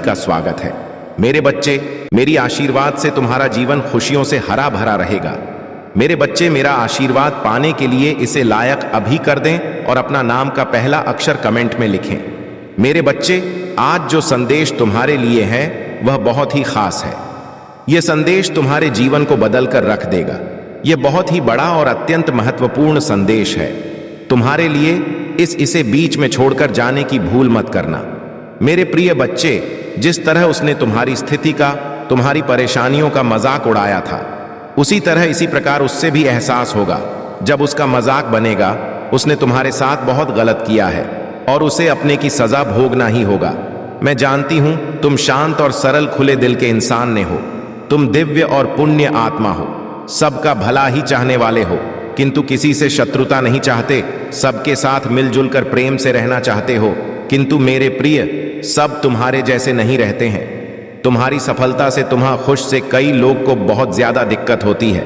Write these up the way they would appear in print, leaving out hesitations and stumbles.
सभी का स्वागत है। मेरे बच्चे, मेरी आशीर्वाद से तुम्हारा जीवन खुशियों से हरा भरा रहेगा। मेरे बच्चे, मेरा आशीर्वाद पाने के लिए इसे लायक अभी कर दें और अपना नाम का पहला अक्षर कमेंट में लिखें। मेरे बच्चे, आज जो संदेश तुम्हारे लिए है वह बहुत ही खास है। यह संदेश तुम्हारे जीवन को बदल कर रख देगा। यह बहुत ही बड़ा और अत्यंत महत्वपूर्ण संदेश है तुम्हारे लिए। इसे बीच में छोड़कर जाने की भूल मत करना। मेरे प्रिय बच्चे, जिस तरह उसने तुम्हारी स्थिति का, तुम्हारी परेशानियों का मजाक उड़ाया था, उसी तरह इसी प्रकार उससे भी एहसास होगा जब उसका मजाक बनेगा उसने तुम्हारे साथ बहुत गलत किया है और उसे अपने की सजा भोगना ही होगा। मैं जानती हूं तुम शांत और सरल खुले दिल के इंसान ने हो। तुम दिव्य और पुण्य आत्मा हो, सबका भला ही चाहने वाले हो, किंतु किसी से शत्रुता नहीं चाहते, सबके साथ मिलजुल कर प्रेम से रहना चाहते हो। किंतु मेरे प्रिय, सब तुम्हारे जैसे नहीं रहते हैं। तुम्हारी सफलता से, तुम्हां खुश से कई लोग को बहुत ज्यादा दिक्कत होती है।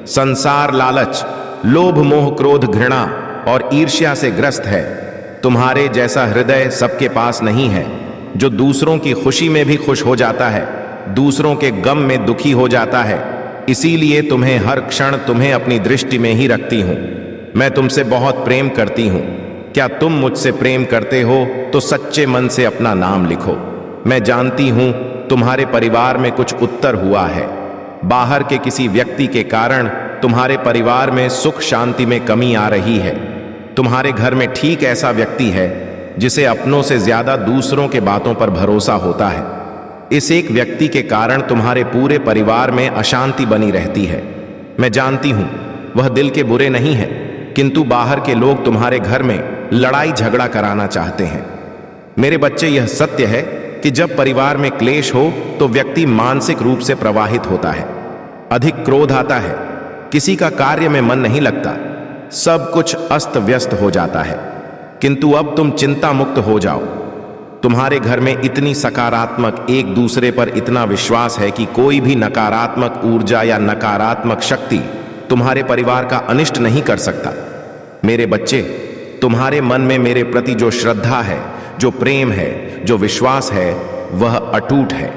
संसार लालच, लोभ, मोह, क्रोध, घृणा और ईर्ष्या से ग्रस्त है। तुम्हारे जैसा हृदय सबके पास नहीं है, जो दूसरों की खुशी में भी खुश हो जाता है, दूसरों के गम में दुखी हो जाता है। इसीलिए तुम्हें हर क्षण तुम्हें अपनी दृष्टि में ही रखती हूं। मैं तुमसे बहुत प्रेम करती हूं। क्या तुम मुझसे प्रेम करते हो तो सच्चे मन से अपना नाम लिखो। मैं जानती हूं तुम्हारे परिवार में कुछ उत्तर हुआ है। बाहर के किसी व्यक्ति के कारण तुम्हारे परिवार में सुख शांति में कमी आ रही है। तुम्हारे घर में ठीक ऐसा व्यक्ति है जिसे अपनों से ज्यादा दूसरों के बातों पर भरोसा होता है। इस एक व्यक्ति के कारण तुम्हारे पूरे परिवार में अशांति बनी रहती है। मैं जानती हूं वह दिल के बुरे नहीं है, किंतु बाहर के लोग तुम्हारे घर में लड़ाई झगड़ा कराना चाहते हैं। मेरे बच्चे, यह सत्य है कि जब परिवार में क्लेश हो तो व्यक्ति मानसिक रूप से प्रवाहित होता है, अधिक क्रोध आता है, किसी का कार्य में मन नहीं लगता, सब कुछ अस्त व्यस्त हो जाता है। किंतु अब तुम चिंता मुक्त हो जाओ। तुम्हारे घर में इतनी सकारात्मक, एक दूसरे पर इतना विश्वास है कि कोई भी नकारात्मक ऊर्जा या नकारात्मक शक्ति तुम्हारे परिवार का अनिष्ट नहीं कर सकता। मेरे बच्चे, तुम्हारे मन में मेरे प्रति जो श्रद्धा है, जो प्रेम है, जो विश्वास है, वह अटूट है।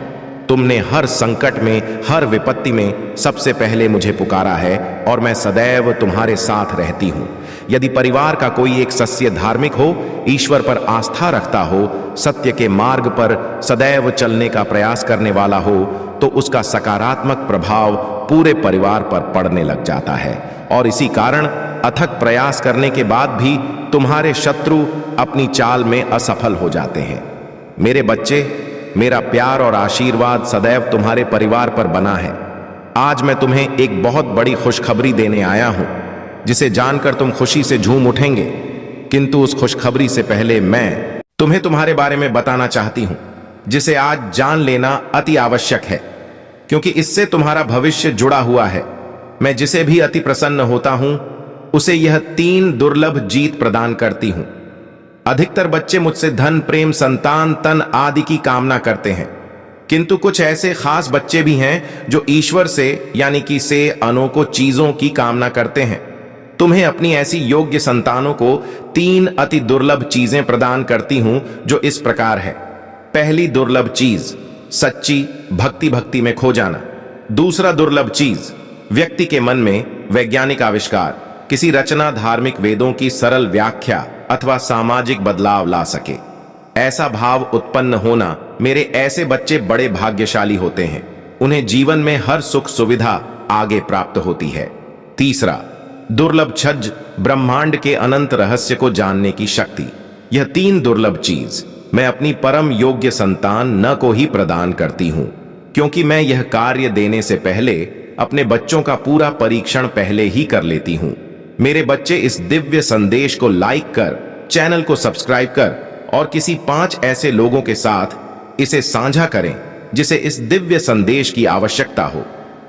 तुमने हर संकट में, हर विपत्ति में सबसे पहले मुझे पुकारा है और मैं सदैव तुम्हारे साथ रहती हूं। यदि परिवार का कोई एक सदस्य धार्मिक हो, ईश्वर पर आस्था रखता हो, सत्य के मार्ग पर सदैव चलने का प्रयास करने वाला हो, तो उसका सकारात्मक प्रभाव पूरे परिवार पर पड़ने लग जाता है। और इसी कारण अथक प्रयास करने के बाद भी तुम्हारे शत्रु अपनी चाल में असफल हो जाते हैं। मेरे बच्चे, मेरा प्यार और आशीर्वाद सदैव तुम्हारे परिवार पर बना है। आज मैं तुम्हें एक बहुत बड़ी खुशखबरी देने आया हूं, जिसे जानकर तुम खुशी से झूम उठेंगे। किंतु उस खुशखबरी से पहले मैं तुम्हें तुम्हारे बारे में बताना चाहती हूं, जिसे आज जान लेना अति आवश्यक है, क्योंकि इससे तुम्हारा भविष्य जुड़ा हुआ है। मैं जिसे भी अति प्रसन्न होता हूं, उसे यह 3 दुर्लभ जीत प्रदान करती हूं। अधिकतर बच्चे मुझसे धन, प्रेम, संतान, तन आदि की कामना करते हैं, किंतु कुछ ऐसे खास बच्चे भी हैं जो ईश्वर से, यानी कि से अनोखो चीजों की कामना करते हैं। तुम्हें अपनी ऐसी योग्य संतानों को 3 अति दुर्लभ चीजें प्रदान करती हूं, जो इस प्रकार है। पहली दुर्लभ चीज, सच्ची भक्ति में खो जाना। दूसरा दुर्लभ चीज, व्यक्ति के मन में वैज्ञानिक आविष्कार, किसी रचना, धार्मिक वेदों की सरल व्याख्या अथवा सामाजिक बदलाव ला सके। ऐसा भाव उत्पन्न होना, मेरे ऐसे बच्चे बड़े भाग्यशाली होते हैं। उन्हें जीवन में हर सुख सुविधा आगे प्राप्त होती है। तीसरा दुर्लभ छज, ब्रह्मांड के अनंत रहस्य को जानने की शक्ति। यह 3 दुर्लभ चीज मैं अपनी परम योग्य संतान न को ही प्रदान करती हूं, क्योंकि मैं यह कार्य देने से पहले अपने बच्चों का पूरा परीक्षण पहले ही कर लेती हूं। मेरे बच्चे, इस दिव्य संदेश को लाइक कर, चैनल को सब्सक्राइब कर और किसी 5 ऐसे लोगों के साथ इसे साझा करें जिसे इस दिव्य संदेश की आवश्यकता हो।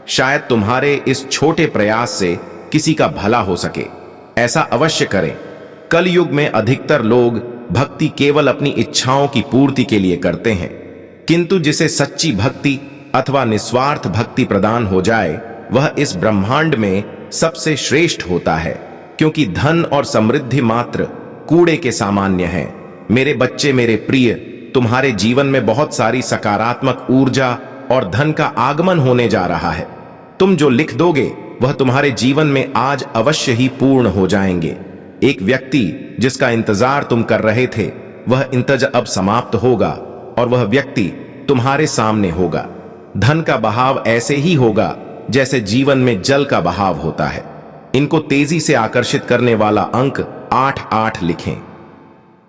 शायद तुम्हारे इस छोटे प्रयास से किसी का भला हो सके। ऐसा अवश्य करें। कलयुग में अधिकतर लोग भक्ति केवल अपनी इच्छाओं की पूर्ति के लिए करते हैं, किंतु जिसे सच्ची भक्ति अथवा निस्वार्थ भक्ति प्रदान हो जाए, वह इस ब्रह्मांड में सबसे श्रेष्ठ होता है, क्योंकि धन और समृद्धि मात्र कूड़े के सामान्य हैं। मेरे बच्चे, मेरे प्रिय, तुम्हारे जीवन में बहुत सारी सकारात्मक ऊर्जा और धन का आगमन होने जा रहा है। तुम जो लिख दोगे वह तुम्हारे जीवन में आज अवश्य ही पूर्ण हो जाएंगे। एक व्यक्ति जिसका इंतजार तुम कर रहे थे वह इंतजार अब समाप्त होगा और वह व्यक्ति तुम्हारे सामने होगा। धन का बहाव ऐसे ही होगा जैसे जीवन में जल का बहाव होता है। इनको तेजी से आकर्षित करने वाला अंक 8-8 लिखें।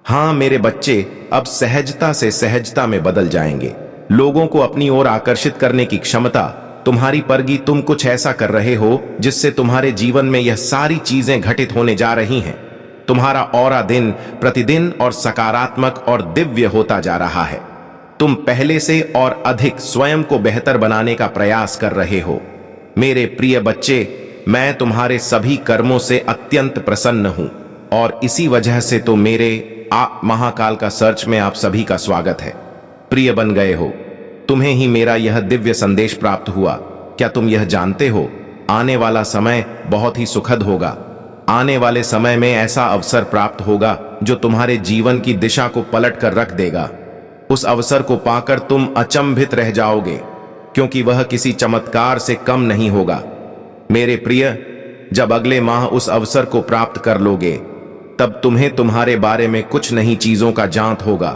हां मेरे बच्चे, अब सहजता से सहजता में बदल जाएंगे। लोगों को अपनी ओर आकर्षित करने की क्षमता तुम्हारी परगी। तुम कुछ ऐसा कर रहे हो जिससे तुम्हारे जीवन में यह सारी चीजें घटित होने जा रही हैं। तुम्हारा ऑरा दिन प्रतिदिन और सकारात्मक और दिव्य होता जा रहा है। तुम पहले से और अधिक स्वयं को बेहतर बनाने का प्रयास कर रहे हो। मेरे प्रिय बच्चे, मैं तुम्हारे सभी कर्मों से अत्यंत प्रसन्न हूं और इसी वजह से तो मेरे महाकाल का सर्च में आप सभी का स्वागत है। प्रिय बन गए हो, तुम्हें ही मेरा यह दिव्य संदेश प्राप्त हुआ। क्या तुम यह जानते हो, आने वाला समय बहुत ही सुखद होगा। आने वाले समय में ऐसा अवसर प्राप्त होगा जो तुम्हारे जीवन की दिशा को पलट कर रख देगा। उस अवसर को पाकर तुम अचंभित रह जाओगे, क्योंकि वह किसी चमत्कार से कम नहीं होगा। मेरे प्रिय, जब अगले माह उस अवसर को प्राप्त कर लोगे तब तुम्हें तुम्हारे बारे में कुछ नई चीजों का जांच होगा।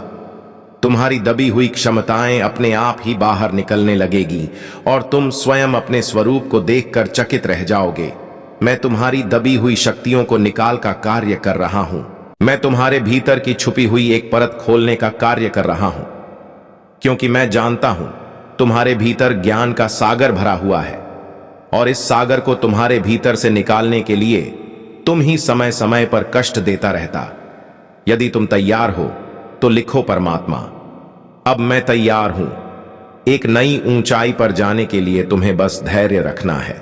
तुम्हारी दबी हुई क्षमताएं अपने आप ही बाहर निकलने लगेगी और तुम स्वयं अपने स्वरूप को देखकर चकित रह जाओगे। मैं तुम्हारी दबी हुई शक्तियों को निकाल का कार्य कर रहा हूं। मैं तुम्हारे भीतर की छुपी हुई एक परत खोलने का कार्य कर रहा हूं, क्योंकि मैं जानता हूं तुम्हारे भीतर ज्ञान का सागर भरा हुआ है और इस सागर को तुम्हारे भीतर से निकालने के लिए तुम ही समय समय पर कष्ट देता रहता। यदि तुम तैयार हो तो लिखो परमात्मा, अब मैं तैयार हूं। एक नई ऊंचाई पर जाने के लिए तुम्हें बस धैर्य रखना है,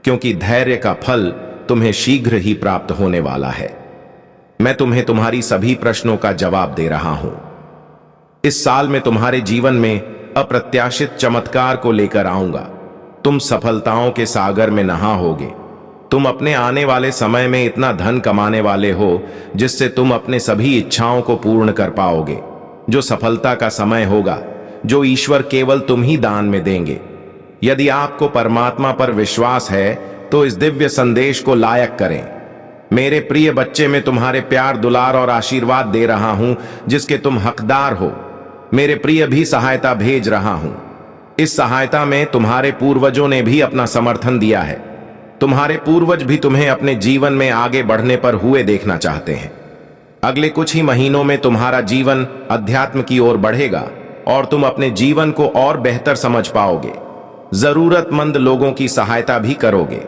क्योंकि धैर्य का फल तुम्हें शीघ्र ही प्राप्त होने वाला है। मैं तुम्हें तुम्हारी सभी प्रश्नों का जवाब दे रहा हूं। इस साल में तुम्हारे जीवन में अप्रत्याशित चमत्कार को लेकर आऊंगा। तुम सफलताओं के सागर में नहाओगे। तुम अपने आने वाले समय में इतना धन कमाने वाले हो जिससे तुम अपने सभी इच्छाओं को पूर्ण कर पाओगे। जो सफलता का समय होगा, जो ईश्वर केवल तुम ही दान में देंगे। यदि आपको परमात्मा पर विश्वास है तो इस दिव्य संदेश को लायक करें। मेरे प्रिय बच्चे, मैं तुम्हारे प्यार, दुलार और आशीर्वाद दे रहा हूं जिसके तुम हकदार हो। मेरे प्रिय भी सहायता भेज रहा हूं। इस सहायता में तुम्हारे पूर्वजों ने भी अपना समर्थन दिया है। तुम्हारे पूर्वज भी तुम्हें अपने जीवन में आगे बढ़ने पर हुए देखना चाहते हैं। अगले कुछ ही महीनों में तुम्हारा जीवन अध्यात्म की ओर बढ़ेगा और तुम अपने जीवन को और बेहतर समझ पाओगे। जरूरतमंद लोगों की सहायता भी करोगे।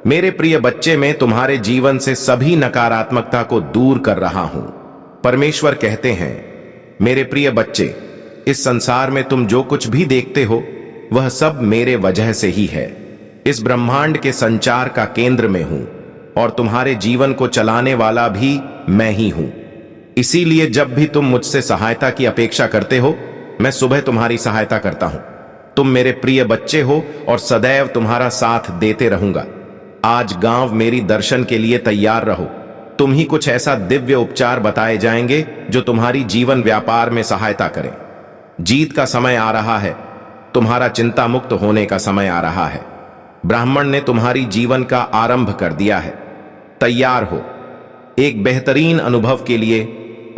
मेरे प्रिय बच्चे, मैं तुम्हारे जीवन से सभी नकारात्मकता को दूर कर रहा हूं। परमेश्वर कहते हैं, मेरे प्रिय बच्चे, इस संसार में तुम जो कुछ भी देखते हो वह सब मेरे वजह से ही है। इस ब्रह्मांड के संचार का केंद्र में हूं और तुम्हारे जीवन को चलाने वाला भी मैं ही हूं। इसीलिए जब भी तुम मुझसे सहायता की अपेक्षा करते हो, मैं सुबह तुम्हारी सहायता करता हूं। तुम मेरे प्रिय बच्चे हो और सदैव तुम्हारा साथ देते रहूंगा। आज गांव मेरी दर्शन के लिए तैयार रहो। तुम ही कुछ ऐसा दिव्य उपचार बताए जाएंगे जो तुम्हारी जीवन व्यापार में सहायता करें। जीत का समय आ रहा है। तुम्हारा चिंता मुक्त होने का समय आ रहा है। ब्राह्मण ने तुम्हारी जीवन का आरंभ कर दिया है। तैयार हो। एक बेहतरीन अनुभव के लिए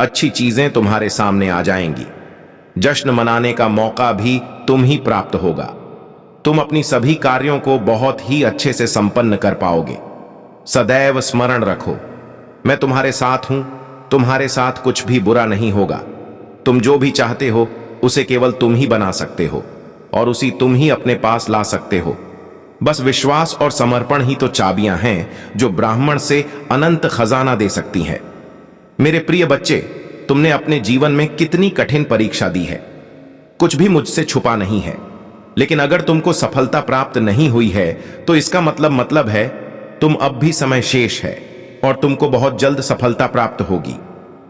अच्छी चीजें तुम्हारे सामने आ जाएंगी। जश्न मनाने का मौका भी तुम ही प्राप्त होगा। तुम अपनी सभी कार्यों को बहुत ही अच्छे से संपन्न कर पाओगे। सदैव स्मरण रखो, मैं तुम्हारे साथ हूं। तुम्हारे साथ कुछ भी बुरा नहीं होगा। तुम जो भी चाहते हो उसे केवल तुम ही बना सकते हो और उसी तुम ही अपने पास ला सकते हो। बस विश्वास और समर्पण ही तो चाबियां हैं जो ब्राह्मण से अनंत खजाना दे सकती हैं। मेरे प्रिय बच्चे, तुमने अपने जीवन में कितनी कठिन परीक्षा दी है। कुछ भी मुझसे छुपा नहीं है, लेकिन अगर तुमको सफलता प्राप्त नहीं हुई है तो इसका मतलब है तुम अब भी समय शेष है और तुमको बहुत जल्द सफलता प्राप्त होगी।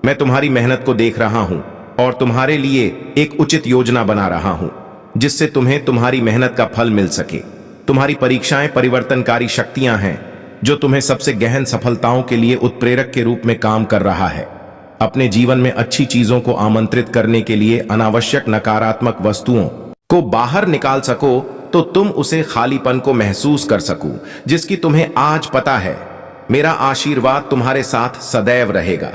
मैं तुम्हारी मेहनत को देख रहा हूं और तुम्हारे लिए एक उचित योजना बना रहा हूं जिससे तुम्हें तुम्हारी मेहनत का फल मिल सके। तुम्हारी परीक्षाएं परिवर्तनकारी शक्तियां हैं जो तुम्हें सबसे गहन सफलताओं के लिए उत्प्रेरक के रूप में काम कर रहा है। अपने जीवन में अच्छी चीजों को आमंत्रित करने के लिए अनावश्यक नकारात्मक वस्तुओं को बाहर निकाल सको, तो तुम उसे खालीपन को महसूस कर सको जिसकी तुम्हें आज पता है। मेरा आशीर्वाद तुम्हारे साथ सदैव रहेगा।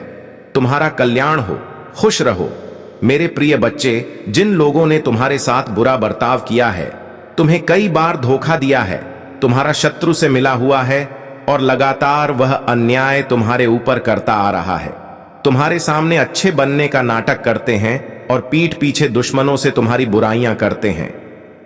तुम्हारा कल्याण हो, खुश रहो। मेरे प्रिय बच्चे, जिन लोगों ने तुम्हारे साथ बुरा बर्ताव किया है, तुम्हें कई बार धोखा दिया है, तुम्हारा शत्रु से मिला हुआ है और लगातार वह अन्याय तुम्हारे ऊपर करता आ रहा है। तुम्हारे सामने अच्छे बनने का नाटक करते हैं और पीठ पीछे दुश्मनों से तुम्हारी बुराइयां करते हैं,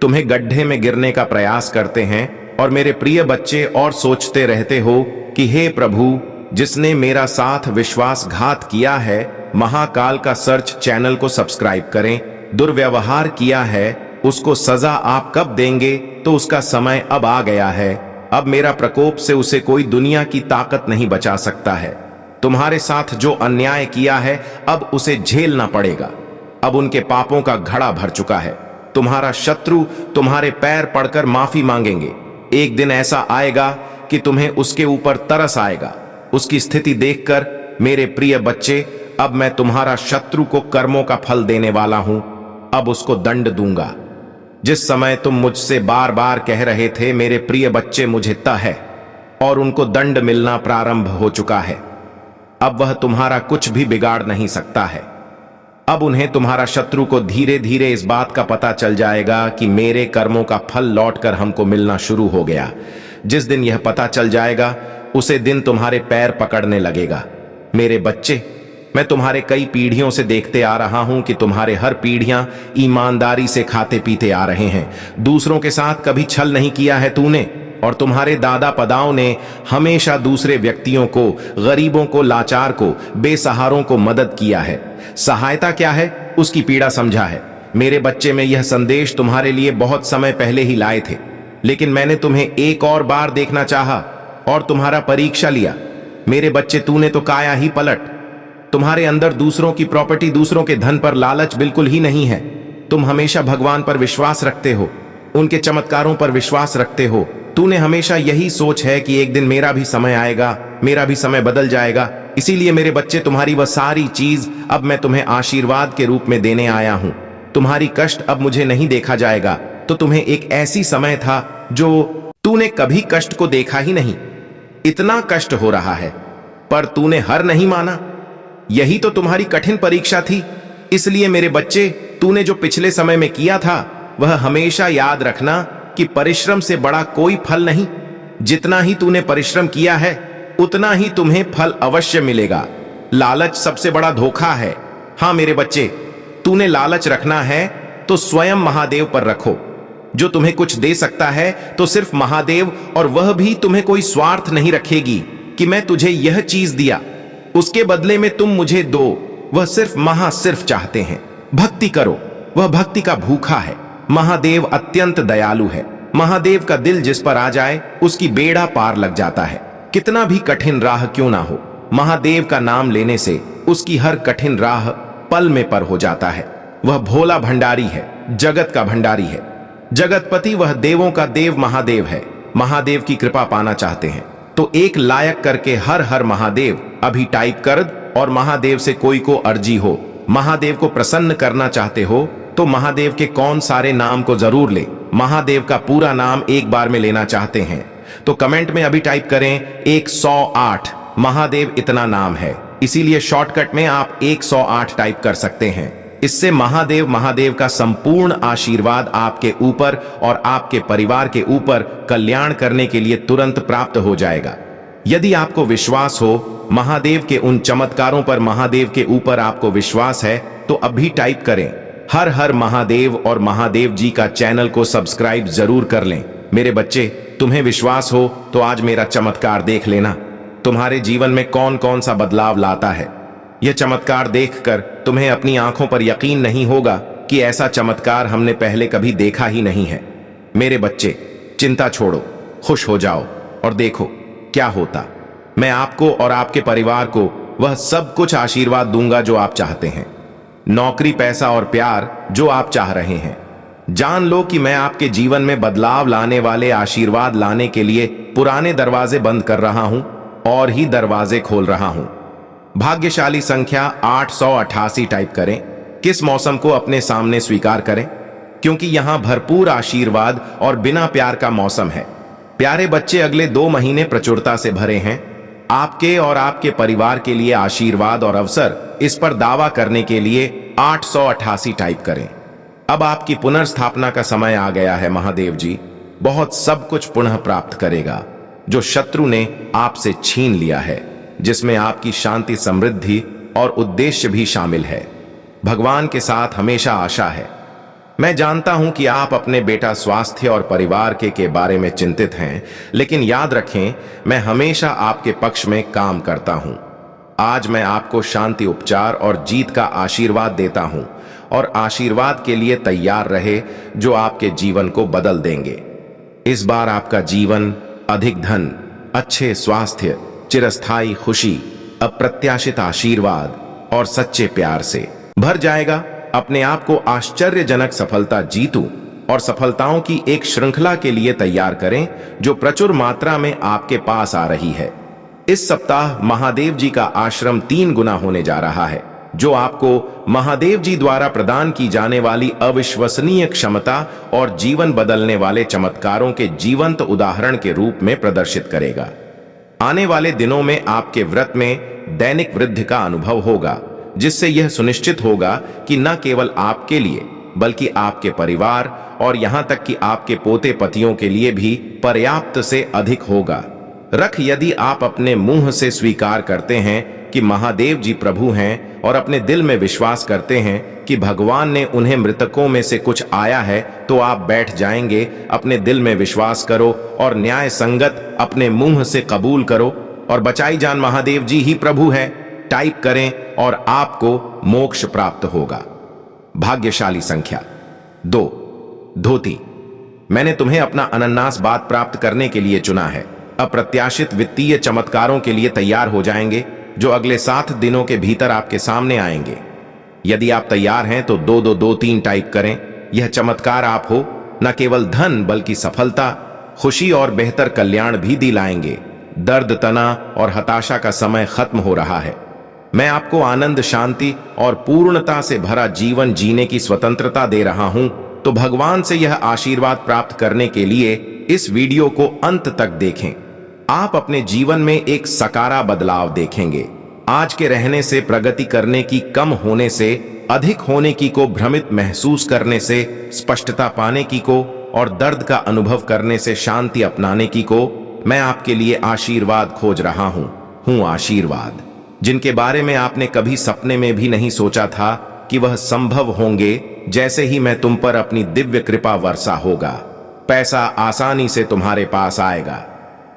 तुम्हें गड्ढे में गिरने का प्रयास करते हैं। और मेरे प्रिय बच्चे, और सोचते रहते हो कि हे प्रभु, जिसने मेरा साथ विश्वासघात किया है, महाकाल का सर्च चैनल को सब्सक्राइब करें। दुर्व्यवहार किया है, उसको सजा आप कब देंगे? तो उसका समय अब आ गया है। अब मेरा प्रकोप से उसे कोई दुनिया की ताकत नहीं बचा सकता है। तुम्हारे साथ जो अन्याय किया है, अब उसे झेलना पड़ेगा। अब उनके पापों का घड़ा भर चुका है। तुम्हारा शत्रु तुम्हारे पैर पड़कर माफी मांगेंगे। एक दिन ऐसा आएगा कि तुम्हें उसके ऊपर तरस आएगा। उसकी स्थिति देखकर मेरे प्रिय बच्चे, अब मैं तुम्हारा शत्रु को कर्मों का फल देने वाला हूं। अब उसको दंड दूंगा। जिस समय तुम मुझसे बार बार कह रहे थे मेरे प्रिय बच्चे मुझे तह है, और उनको दंड मिलना प्रारंभ हो चुका है। अब वह तुम्हारा कुछ भी बिगाड़ नहीं सकता है। अब उन्हें, तुम्हारा शत्रु को धीरे धीरे इस बात का पता चल जाएगा कि मेरे कर्मों का फल लौटकर हमको मिलना शुरू हो गया। जिस दिन यह पता चल जाएगा, उसे दिन तुम्हारे पैर पकड़ने लगेगा। मेरे बच्चे, मैं तुम्हारे कई पीढ़ियों से देखते आ रहा हूं कि तुम्हारे हर पीढ़ियां ईमानदारी से खाते पीते आ रहे हैं। दूसरों के साथ कभी छल नहीं किया है तूने, और तुम्हारे दादा पदाओं ने हमेशा दूसरे व्यक्तियों को, गरीबों को, लाचार को, बेसहारों को मदद किया है। सहायता क्या है, उसकी पीड़ा समझा है। मेरे बच्चे, में यह संदेश तुम्हारे लिए बहुत समय पहले ही लाए थे, लेकिन मैंने तुम्हें एक और बार देखना चाहा और तुम्हारा परीक्षा लिया। मेरे बच्चे, तूने तो काया ही पलट। तुम्हारे अंदर दूसरों की प्रॉपर्टी, दूसरों के धन पर लालच बिल्कुल ही नहीं है। तुम हमेशा भगवान पर विश्वास रखते हो, उनके चमत्कारों पर विश्वास रखते हो। तूने हमेशा यही सोच है कि एक दिन मेरा भी समय आएगा, मेरा भी समय बदल जाएगा। इसीलिए मेरे बच्चे, तुम्हारी वह सारी चीज अब मैं तुम्हें आशीर्वाद के रूप में देने आया हूं। तुम्हारी कष्ट अब मुझे नहीं देखा जाएगा। तो तुम्हें एक ऐसी समय था जो तूने कभी कष्ट को देखा ही नहीं। इतना कष्ट हो रहा है, पर तूने हार नहीं माना। यही तो तुम्हारी कठिन परीक्षा थी। इसलिए मेरे बच्चे, तूने जो पिछले समय में किया था, वह हमेशा याद रखना कि परिश्रम से बड़ा कोई फल नहीं। जितना ही तूने परिश्रम किया है, उतना ही तुम्हें फल अवश्य मिलेगा। लालच सबसे बड़ा धोखा है। हां मेरे बच्चे, तूने लालच रखना है तो स्वयं महादेव पर रखो। जो तुम्हें कुछ दे सकता है तो सिर्फ महादेव, और वह भी तुम्हें कोई स्वार्थ नहीं रखेगी कि मैं तुझे यह चीज दिया, उसके बदले में तुम मुझे दो। वह सिर्फ चाहते हैं। भक्ति करो, वह भक्ति का भूखा है। महादेव अत्यंत दयालु है। महादेव का दिल जिस पर आ जाए, उसकी बेड़ा पार लग जाता है। कितना भी कठिन राह क्यों ना हो, महादेव का नाम लेने से उसकी हर कठिन राह पल में पर हो जाता है। वह भोला भंडारी है, जगत का भंडारी है, जगतपति। वह देवों का देव महादेव है। महादेव की कृपा पाना चाहते हैं तो एक लायक करके हर हर महादेव अभी टाइप कर, और महादेव से कोई को अर्जी हो, महादेव को प्रसन्न करना चाहते हो तो महादेव के कौन सारे नाम को जरूर ले। महादेव का पूरा नाम एक बार में लेना चाहते हैं तो कमेंट में अभी टाइप करें 108। महादेव इतना नाम है, इसीलिए शॉर्टकट में आप 108 टाइप कर सकते हैं। इससे महादेव का संपूर्ण आशीर्वाद आपके ऊपर और आपके परिवार के ऊपर कल्याण करने के लिए तुरंत प्राप्त हो जाएगा। यदि आपको विश्वास हो महादेव के उन चमत्कारों पर, महादेव के ऊपर आपको विश्वास है, तो अभी टाइप करें हर हर महादेव, और महादेव जी का चैनल को सब्सक्राइब जरूर कर लें। मेरे बच्चे, तुम्हें विश्वास हो तो आज मेरा चमत्कार देख लेना। तुम्हारे जीवन में कौन कौन सा बदलाव लाता है, यह चमत्कार देखकर तुम्हें अपनी आंखों पर यकीन नहीं होगा कि ऐसा चमत्कार हमने पहले कभी देखा ही नहीं है। मेरे बच्चे, चिंता छोड़ो, खुश हो जाओ और देखो क्या होता। मैं आपको और आपके परिवार को वह सब कुछ आशीर्वाद दूंगा जो आप चाहते हैं। नौकरी, पैसा और प्यार जो आप चाह रहे हैं। जान लो कि मैं आपके जीवन में बदलाव लाने वाले आशीर्वाद लाने के लिए पुराने दरवाजे बंद कर रहा हूं और ही दरवाजे खोल रहा हूं। भाग्यशाली संख्या 888 टाइप करें। किस मौसम को अपने सामने स्वीकार करें? क्योंकि यहां भरपूर आशीर्वाद और बिना प्यार का मौसम है। प्यारे बच्चे, अगले 2 महीने प्रचुरता से भरे हैं। आपके और आपके परिवार के लिए आशीर्वाद और अवसर, इस पर दावा करने के लिए 888 टाइप करें। अब आपकी पुनर्स्थापना का समय आ गया है महादेव जी। बहुत सब कुछ पुनः प्राप्त करेगा जो शत्रु ने आपसे छीन लिया है, जिसमें आपकी शांति, समृद्धि और उद्देश्य भी शामिल है। भगवान के साथ हमेशा आशा है। मैं जानता हूं कि आप अपने बेटा स्वास्थ्य और परिवार के बारे में चिंतित हैं, लेकिन याद रखें, मैं हमेशा आपके पक्ष में काम करता हूं। आज मैं आपको शांति, उपचार और जीत का आशीर्वाद देता हूं, और आशीर्वाद के लिए तैयार रहे जो आपके जीवन को बदल देंगे। इस बार आपका जीवन अधिक धन, अच्छे स्वास्थ्य, चिरस्थायी खुशी, अप्रत्याशित आशीर्वाद और सच्चे प्यार से भर जाएगा। अपने आप को आश्चर्यजनक सफलता जीतू और सफलताओं की एक श्रृंखला के लिए तैयार करें जो प्रचुर मात्रा में आपके पास आ रही है। इस सप्ताह महादेव जी का आश्रम 3 गुना होने जा रहा है, जो आपको महादेव जी द्वारा प्रदान की जाने वाली अविश्वसनीय क्षमता और जीवन बदलने वाले चमत्कारों के जीवंत उदाहरण के रूप में प्रदर्शित करेगा। आने वाले दिनों में आपके व्रत में दैनिक वृद्धि का अनुभव होगा, जिससे यह सुनिश्चित होगा कि न केवल आपके लिए बल्कि आपके परिवार और यहां तक कि आपके पोते पतियों के लिए भी पर्याप्त से अधिक होगा। यदि आप अपने मुंह से स्वीकार करते हैं कि महादेव जी प्रभु हैं और अपने दिल में विश्वास करते हैं कि भगवान ने उन्हें मृतकों में से कुछ आया है, तो आप बैठ जाएंगे। अपने दिल में विश्वास करो और न्याय संगत अपने मुंह से कबूल करो और बचाई जान महादेव जी ही प्रभु है टाइप करें और आपको मोक्ष प्राप्त होगा। भाग्यशाली संख्या 2, धोती। मैंने तुम्हें अपना अनन्नास बात प्राप्त करने के लिए चुना है। अप्रत्याशित वित्तीय चमत्कारों के लिए तैयार हो जाएंगे जो अगले 7 दिनों के भीतर आपके सामने आएंगे। यदि आप तैयार हैं तो 2223 टाइप करें। यह चमत्कार आप हो न केवल धन बल्कि सफलता, खुशी और बेहतर कल्याण भी दिलाएंगे। दर्द, तनाव और हताशा का समय खत्म हो रहा है। मैं आपको आनंद, शांति और पूर्णता से भरा जीवन जीने की स्वतंत्रता दे रहा हूं। तो भगवान से यह आशीर्वाद प्राप्त करने के लिए इस वीडियो को अंत तक देखें। आप अपने जीवन में एक सकारात्मक बदलाव देखेंगे। आज के रहने से, प्रगति करने की कम होने से, अधिक होने की को, भ्रमित महसूस करने से, स्पष्टता पाने की को और दर्द का अनुभव करने से शांति अपनाने की को मैं आपके लिए आशीर्वाद खोज रहा हूं आशीर्वाद जिनके बारे में आपने कभी सपने में भी नहीं सोचा था कि वह संभव होंगे। जैसे ही मैं तुम पर अपनी दिव्य कृपा वर्षा होगा, पैसा आसानी से तुम्हारे पास आएगा।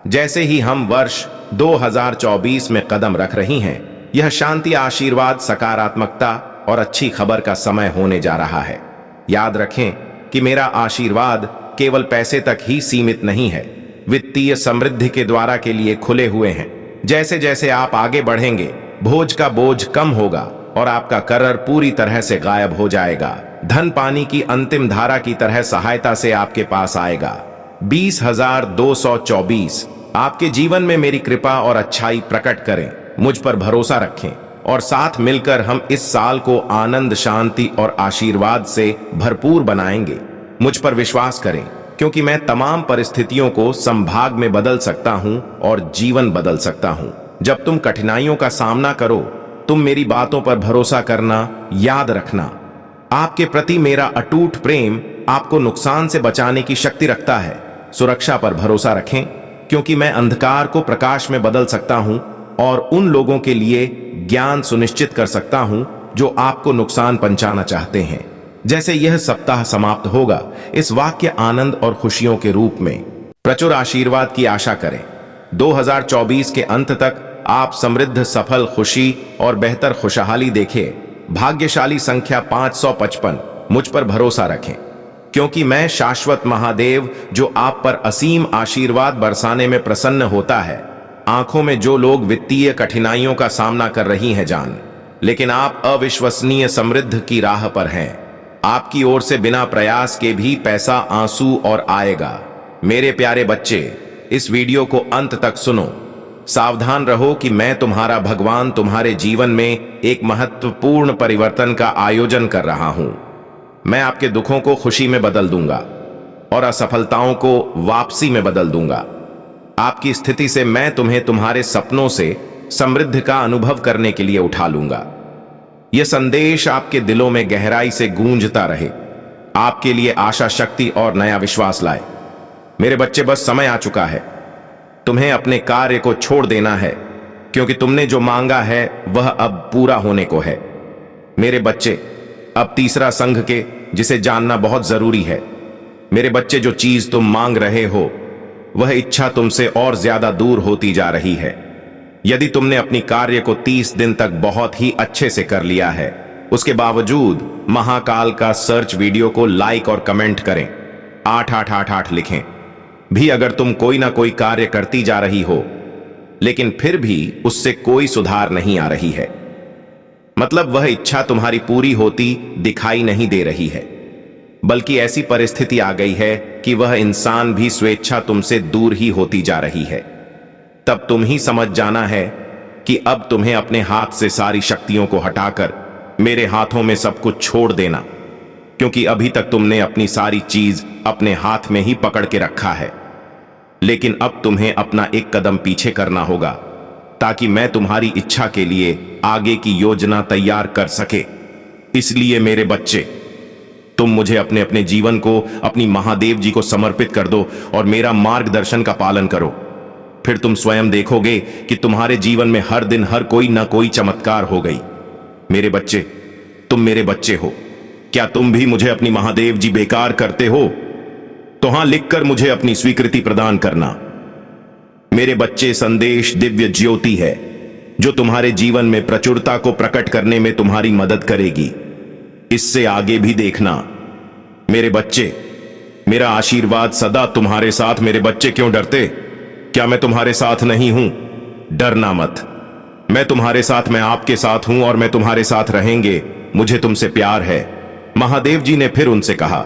जैसे ही हम वर्ष 2024 में कदम रख रही हैं, यह शांति, आशीर्वाद, सकारात्मकता और अच्छी खबर का समय होने जा रहा है। याद रखें कि मेरा आशीर्वाद केवल पैसे तक ही सीमित नहीं है, वित्तीय समृद्धि के द्वारा के लिए खुले हुए हैं। जैसे जैसे आप आगे बढ़ेंगे, बोझ का बोझ कम होगा और आपका कर्र पूरी तरह से गायब हो जाएगा। धन पानी की अंतिम धारा की तरह सहायता से आपके पास आएगा। 20,224 आपके जीवन में मेरी कृपा और अच्छाई प्रकट करें। मुझ पर भरोसा रखें और साथ मिलकर हम इस साल को आनंद, शांति और आशीर्वाद से भरपूर बनाएंगे। मुझ पर विश्वास करें, क्योंकि मैं तमाम परिस्थितियों को संभाग में बदल सकता हूं और जीवन बदल सकता हूं। जब तुम कठिनाइयों का सामना करो, तुम मेरी बातों पर भरोसा करना याद रखना। आपके प्रति मेरा अटूट प्रेम आपको नुकसान से बचाने की शक्ति रखता है। सुरक्षा पर भरोसा रखें, क्योंकि मैं अंधकार को प्रकाश में बदल सकता हूं और उन लोगों के लिए ज्ञान सुनिश्चित कर सकता हूं जो आपको नुकसान पहुंचाना चाहते हैं। जैसे यह सप्ताह समाप्त होगा, इस वाक्य आनंद और खुशियों के रूप में प्रचुर आशीर्वाद की आशा करें। 2024 के अंत तक आप समृद्ध, सफल, खुशी और बेहतर खुशहाली देखें। भाग्यशाली संख्या 555 मुझ पर भरोसा रखें, क्योंकि मैं शाश्वत महादेव जो आप पर असीम आशीर्वाद बरसाने में प्रसन्न होता है। आंखों में जो लोग वित्तीय कठिनाइयों का सामना कर रही हैं जान, लेकिन आप अविश्वसनीय समृद्ध की राह पर हैं। आपकी ओर से बिना प्रयास के भी पैसा, आंसू और आएगा। मेरे प्यारे बच्चे, इस वीडियो को अंत तक सुनो। सावधान रहो कि मैं तुम्हारा भगवान तुम्हारे जीवन में एक महत्वपूर्ण परिवर्तन का आयोजन कर रहा हूं। मैं आपके दुखों को खुशी में बदल दूंगा और असफलताओं को वापसी में बदल दूंगा। आपकी स्थिति से मैं तुम्हें तुम्हारे सपनों से समृद्धि का अनुभव करने के लिए उठा लूंगा। यह संदेश आपके दिलों में गहराई से गूंजता रहे, आपके लिए आशा, शक्ति और नया विश्वास लाए। मेरे बच्चे, बस समय आ चुका है। तुम्हें अपने कार्य को छोड़ देना है, क्योंकि तुमने जो मांगा है वह अब पूरा होने को है। मेरे बच्चे, अब तीसरा संघ के जिसे जानना बहुत जरूरी है। मेरे बच्चे, जो चीज तुम मांग रहे हो वह इच्छा तुमसे और ज्यादा दूर होती जा रही है। यदि तुमने अपनी कार्य को 30 दिन तक बहुत ही अच्छे से कर लिया है, उसके बावजूद महाकाल का सर्च वीडियो को लाइक और कमेंट करें, 8888 लिखें। भी अगर तुम कोई ना कोई कार्य करती जा रही हो लेकिन फिर भी उससे कोई सुधार नहीं आ रही है, मतलब वह इच्छा तुम्हारी पूरी होती दिखाई नहीं दे रही है, बल्कि ऐसी परिस्थिति आ गई है कि वह इंसान भी स्वेच्छा तुमसे दूर ही होती जा रही है, तब तुम ही समझ जाना है कि अब तुम्हें अपने हाथ से सारी शक्तियों को हटाकर मेरे हाथों में सब कुछ छोड़ देना, क्योंकि अभी तक तुमने अपनी सारी चीज अपने हाथ में ही पकड़ के रखा है। लेकिन अब तुम्हें अपना एक कदम पीछे करना होगा ताकि मैं तुम्हारी इच्छा के लिए आगे की योजना तैयार कर सके। इसलिए मेरे बच्चे, तुम मुझे अपने अपने जीवन को अपनी महादेव जी को समर्पित कर दो और मेरा मार्गदर्शन का पालन करो। फिर तुम स्वयं देखोगे कि तुम्हारे जीवन में हर दिन हर कोई ना कोई चमत्कार हो गई। मेरे बच्चे, तुम मेरे बच्चे हो। क्या तुम भी मुझे अपनी महादेव जी बेकार करते हो? तो हां लिखकर मुझे अपनी स्वीकृति प्रदान करना। मेरे बच्चे, संदेश दिव्य ज्योति है जो तुम्हारे जीवन में प्रचुरता को प्रकट करने में तुम्हारी मदद करेगी। इससे आगे भी देखना। मेरे बच्चे, मेरा आशीर्वाद सदा तुम्हारे साथ। मेरे बच्चे, क्यों डरते? क्या मैं तुम्हारे साथ नहीं हूं? डरना मत, मैं तुम्हारे साथ, मैं आपके साथ हूं और मैं तुम्हारे साथ रहेंगे। मुझे तुमसे प्यार है। महादेव जी ने फिर उनसे कहा,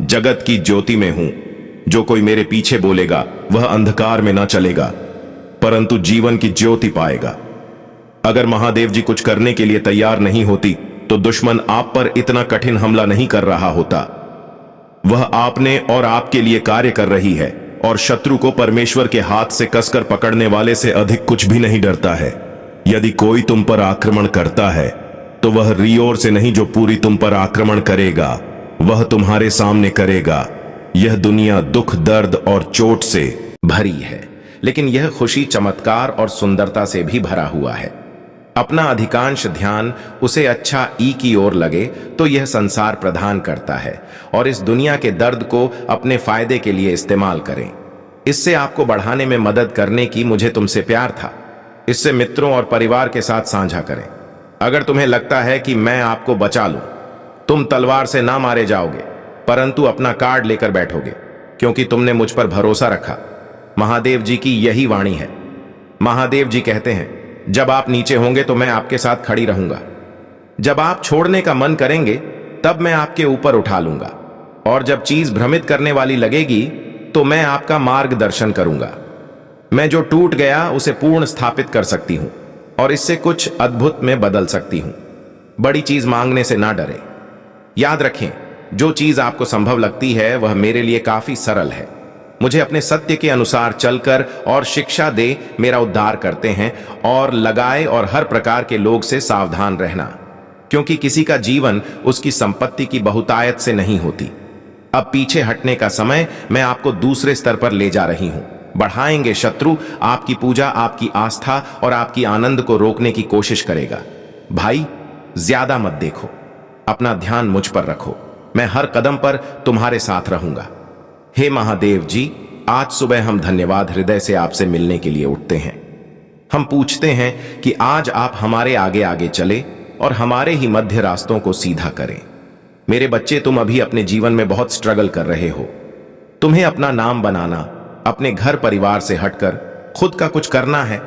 जगत की ज्योति में हूं। जो कोई मेरे पीछे बोलेगा वह अंधकार में न चलेगा परंतु जीवन की ज्योति पाएगा। अगर महादेव जी कुछ करने के लिए तैयार नहीं होती तो दुश्मन आप पर इतना कठिन हमला नहीं कर रहा होता। वह आपने और आपके लिए कार्य कर रही है और शत्रु को परमेश्वर के हाथ से कसकर पकड़ने वाले से अधिक कुछ भी नहीं डरता है। यदि कोई तुम पर आक्रमण करता है तो वह रियोर से नहीं, जो पूरी तुम पर आक्रमण करेगा वह तुम्हारे सामने करेगा। यह दुनिया दुख, दर्द और चोट से भरी है, लेकिन यह खुशी, चमत्कार और सुंदरता से भी भरा हुआ है। अपना अधिकांश ध्यान उसे अच्छा ई की ओर लगे तो यह संसार प्रदान करता है और इस दुनिया के दर्द को अपने फायदे के लिए इस्तेमाल करें। इससे आपको बढ़ाने में मदद करने की मुझे तुमसे प्यार था। इससे मित्रों और परिवार के साथ साझा करें। अगर तुम्हें लगता है कि मैं आपको बचा लूं, तुम तलवार से ना मारे जाओगे परंतु अपना कार्ड लेकर बैठोगे, क्योंकि तुमने मुझ पर भरोसा रखा। महादेव जी की यही वाणी है। महादेव जी कहते हैं, जब आप नीचे होंगे तो मैं आपके साथ खड़ी रहूंगा। जब आप छोड़ने का मन करेंगे तब मैं आपके ऊपर उठा लूंगा, और जब चीज भ्रमित करने वाली लगेगी तो मैं आपका मार्गदर्शन करूंगा। मैं जो टूट गया उसे पूर्ण स्थापित कर सकती हूं और इससे कुछ अद्भुत में बदल सकती हूं। बड़ी चीज मांगने से ना डरे। याद रखें, जो चीज आपको संभव लगती है वह मेरे लिए काफी सरल है। मुझे अपने सत्य के अनुसार चलकर और शिक्षा दे मेरा उद्धार करते हैं और लगाए और हर प्रकार के लोग से सावधान रहना, क्योंकि किसी का जीवन उसकी संपत्ति की बहुतायत से नहीं होती। अब पीछे हटने का समय, मैं आपको दूसरे स्तर पर ले जा रही हूं। बढ़ाएंगे शत्रु आपकी पूजा, आपकी आस्था और आपकी आनंद को रोकने की कोशिश करेगा। भाई, ज्यादा मत देखो, अपना ध्यान मुझ पर रखो। मैं हर कदम पर तुम्हारे साथ रहूंगा। हे महादेव जी, आज सुबह हम धन्यवाद हृदय से आपसे मिलने के लिए उठते हैं। हम पूछते हैं कि आज आप हमारे आगे आगे चले और हमारे ही मध्य रास्तों को सीधा करें। मेरे बच्चे, तुम अभी अपने जीवन में बहुत स्ट्रगल कर रहे हो। तुम्हें अपना नाम बनाना, अपने घर परिवार से हटकर खुद का कुछ करना है,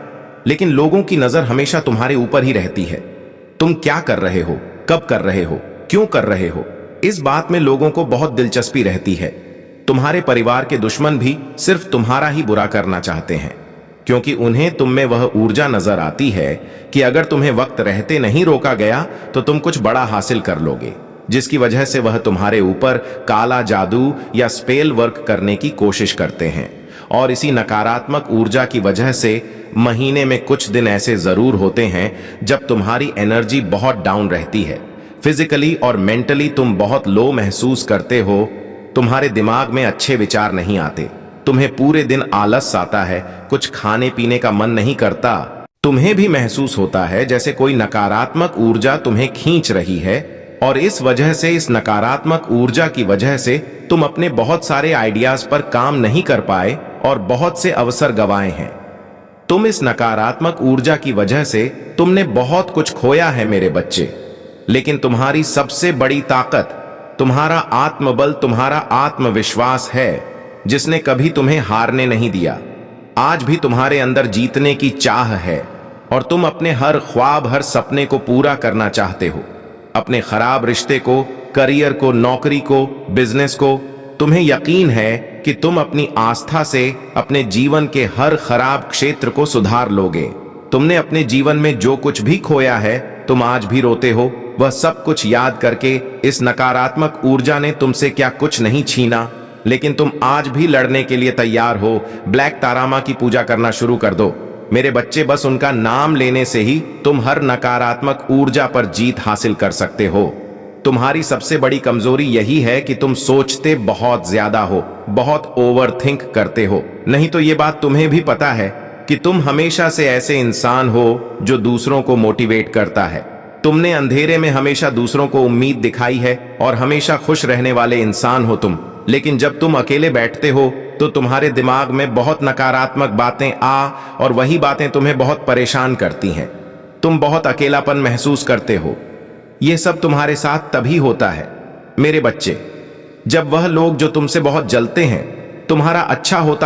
लेकिन लोगों की नजर हमेशा तुम्हारे ऊपर ही रहती है। तुम क्या कर रहे हो, कब कर रहे हो, क्यों कर रहे हो, इस बात में लोगों को बहुत दिलचस्पी रहती है। तुम्हारे परिवार के दुश्मन भी सिर्फ तुम्हारा ही बुरा करना चाहते हैं। क्योंकि उन्हें तुम में वह ऊर्जा नजर आती है कि अगर तुम्हें वक्त रहते नहीं रोका गया तो तुम कुछ बड़ा हासिल कर लोगे, जिसकी वजह से वह तुम्हारे ऊपर काला जादू या स्पेल वर्क करने की कोशिश करते हैं। और इसी नकारात्मक ऊर्जा की वजह से महीने में कुछ दिन ऐसे जरूर होते हैं जब तुम्हारी एनर्जी बहुत डाउन रहती है। फिजिकली और मेंटली तुम बहुत लो महसूस करते हो, तुम्हारे दिमाग में अच्छे विचार नहीं आते, तुम्हें पूरे दिन आलस आता है, कुछ खाने पीने का मन नहीं करता। तुम्हें भी महसूस होता है जैसे कोई नकारात्मक ऊर्जा तुम्हें खींच रही है, और इस वजह से, इस नकारात्मक ऊर्जा की वजह से तुम अपने बहुत सारे आइडियाज पर काम नहीं कर पाए और बहुत से अवसर गंवाए हैं। तुम इस नकारात्मक ऊर्जा की वजह से तुमने बहुत कुछ खोया है मेरे बच्चे, लेकिन तुम्हारी सबसे बड़ी ताकत तुम्हारा आत्मबल, तुम्हारा आत्मविश्वास है, जिसने कभी तुम्हें हारने नहीं दिया। आज भी तुम्हारे अंदर जीतने की चाह है और तुम अपने हर ख्वाब, हर सपने को पूरा करना चाहते हो। अपने खराब रिश्ते को, करियर को, नौकरी को, बिजनेस को, तुम्हें यकीन है कि तुम अपनी आस्था से अपने जीवन के हर खराब क्षेत्र को सुधार लोगे। तुमने अपने जीवन में जो कुछ भी खोया है, तुम आज भी रोते हो। वह सब कुछ याद करके इस नकारात्मक ऊर्जा ने तुमसे क्या कुछ नहीं छीना, लेकिन तुम आज भी लड़ने के लिए तैयार हो। ब्लैक तारामा की पूजा करना शुरू कर दो मेरे बच्चे। बस उनका नाम लेने से ही तुम हर नकारात्मक ऊर्जा पर जीत हासिल कर सकते हो। तुम्हारी सबसे बड़ी कमजोरी यही है कि तुम सोचते बहुत ज्यादा हो, बहुत ओवरथिंक करते हो। नहीं तो ये बात तुम्हें भी पता है कि तुम हमेशा से ऐसे इंसान हो जो दूसरों को मोटिवेट करता है। तुमने अंधेरे में हमेशा दूसरों को उम्मीद दिखाई है और हमेशा खुश रहने वाले इंसान हो तुम। लेकिन जब तुम अकेले बैठते हो तो तुम्हारे दिमाग में बहुत नकारात्मक बातें और वही बातें तुम्हें बहुत परेशान करती हैं। तुम बहुत अकेलापन महसूस करते हो। यह सब तुम्हारे साथ तभी होता है मेरे बच्चे, जब वह लोग जो तुमसे बहुत जलते हैं तुम्हारा अच्छा होता